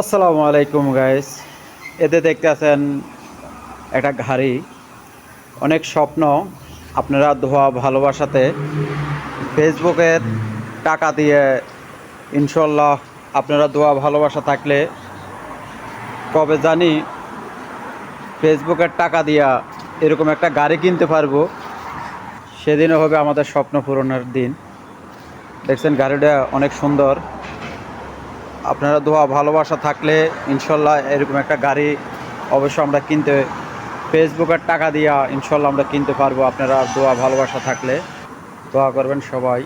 আসসালামু আলাইকুম গাইস। এতে দেখতেছেন একটা গাড়ি, অনেক স্বপ্ন। আপনারা দোয়া ভালোবাসাতে ফেসবুকের টাকা দিয়ে ইনশাল্লাহ, আপনারা দোয়া ভালোবাসা থাকলে কবে জানি ফেসবুকের টাকা দিয়া এরকম একটা গাড়ি কিনতে পারবো। সেদিনও হবে আমাদের স্বপ্ন পূরণের দিন। দেখছেন গাড়িটা অনেক সুন্দর। আপনারা দোয়া ভালোবাসা থাকলে ইনশাল্লাহ এরকম একটা গাড়ি অবশ্য আমরা কিনতে, ফেসবুকের টাকা দিয়া ইনশাল্লাহ আমরা কিনতে পারবো। আপনারা দোয়া ভালোবাসা থাকলে দোয়া করবেন সবাই।